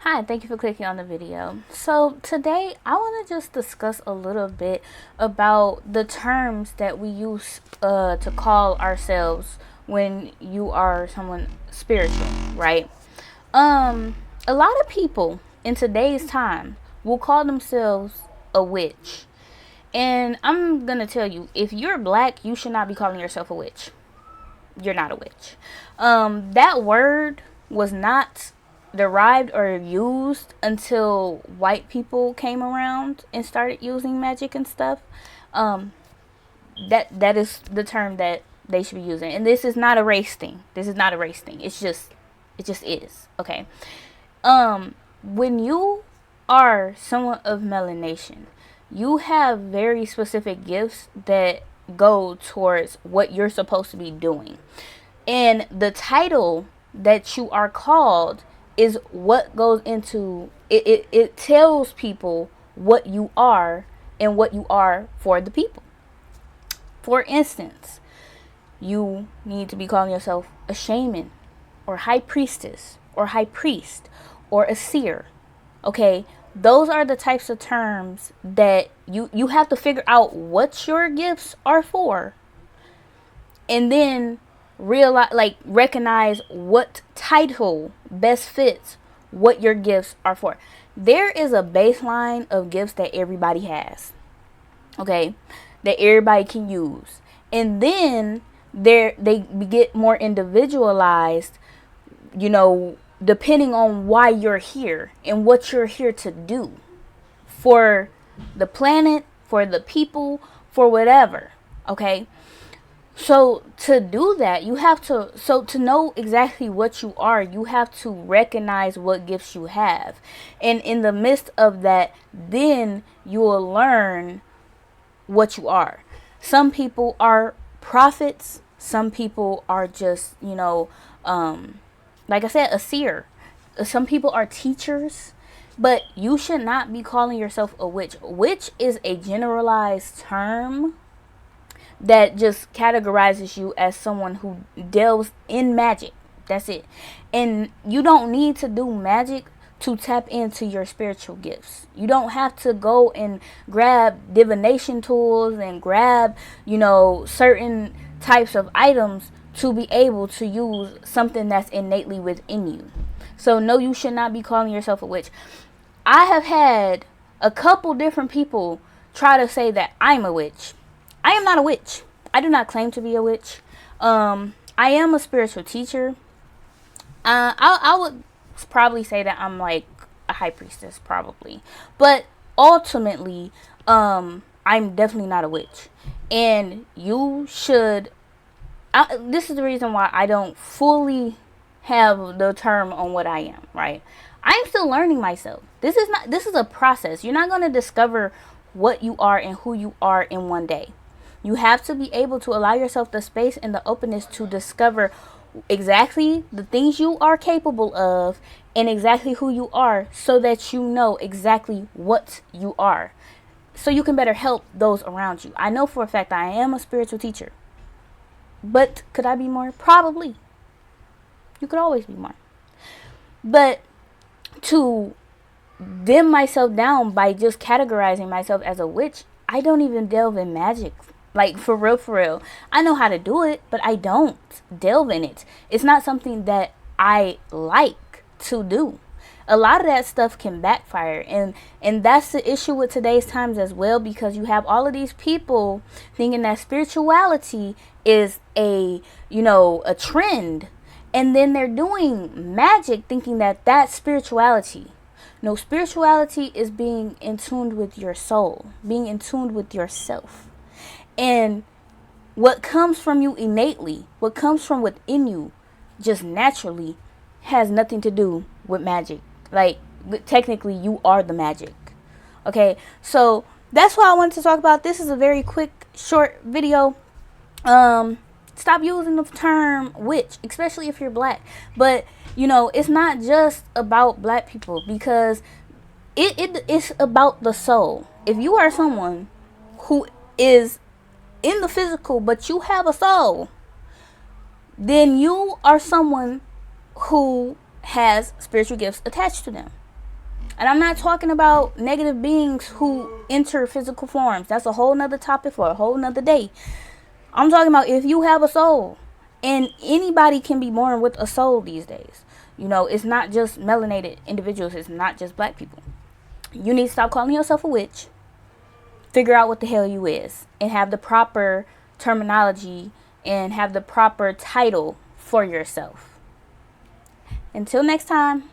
Hi, thank you for clicking on the video. So today I want to just discuss a little bit about the terms that we use to call ourselves when you are someone spiritual, right? A lot of people in today's time will call themselves a witch. And I'm going to tell you, if you're black, you should not be calling yourself a witch. You're not a witch. That word was not derived or used until white people came around and started using magic and stuff. Um, that is the term that they should be using. And this is not a race thing. This is not a race thing. It just is. Okay. When you are someone of melanation, you have very specific gifts that go towards what you're supposed to be doing. And the title that you are called is what goes into it. It tells people what you are and what you are for the people. For instance, you need to be calling yourself a shaman or high priestess or high priest or a seer. Okay, those are the types of terms that you have to figure out what your gifts are for, and then recognize what title best fits what your gifts are for. There is a baseline of gifts that everybody has, okay, that everybody can use, and then they get more individualized, you know, depending on why you're here and what you're here to do for the planet, for the people, for whatever. Okay, so to do that, you have to know exactly what you are, you have to recognize what gifts you have. And in the midst of that, then you will learn what you are. Some people are prophets, some people are just, like I said, a seer. Some people are teachers, but you should not be calling yourself a witch. Witch is a generalized term that just categorizes you as someone who delves in magic. That's it. And you don't need to do magic to tap into your spiritual gifts. You don't have to go and grab divination tools and grab, certain types of items to be able to use something that's innately within you. So no, you should not be calling yourself a witch. I have had a couple different people try to say that I'm a witch. I am not a witch. I do not claim to be a witch. I am a spiritual teacher. I would probably say that I'm like a high priestess, probably. But ultimately, I'm definitely not a witch. And you should. This is the reason why I don't fully have the term on what I am. Right? I'm still learning myself. This is a process. You're not going to discover what you are and who you are in one day. You have to be able to allow yourself the space and the openness to discover exactly the things you are capable of and exactly who you are, so that you know exactly what you are, so you can better help those around you. I know for a fact I am a spiritual teacher, but could I be more? Probably. You could always be more. But to dim myself down by just categorizing myself as a witch, I don't even delve in magic. Like, for real, for real. I know how to do it, but I don't delve in it. It's not something that I like to do. A lot of that stuff can backfire. And that's the issue with today's times as well, because you have all of these people thinking that spirituality is a trend. And then they're doing magic thinking that that's spirituality. No, spirituality is being in tune with your soul, being in tune with yourself. And what comes from you innately, what comes from within you just naturally, has nothing to do with magic. Like, technically, you are the magic. Okay, so that's what I wanted to talk about. This is a very quick, short video. Stop using the term witch, especially if you're black. But, it's not just about black people, because it's about the soul. If you are someone who is in the physical, but you have a soul, then you are someone who has spiritual gifts attached to them. And I'm not talking about negative beings who enter physical forms. That's a whole nother topic for a whole nother day. I'm talking about if you have a soul. And anybody can be born with a soul these days. You know, it's not just melanated individuals. It's not just black people. You need to stop calling yourself a witch. Figure out what the hell you is. And have the proper terminology and have the proper title for yourself. Until next time.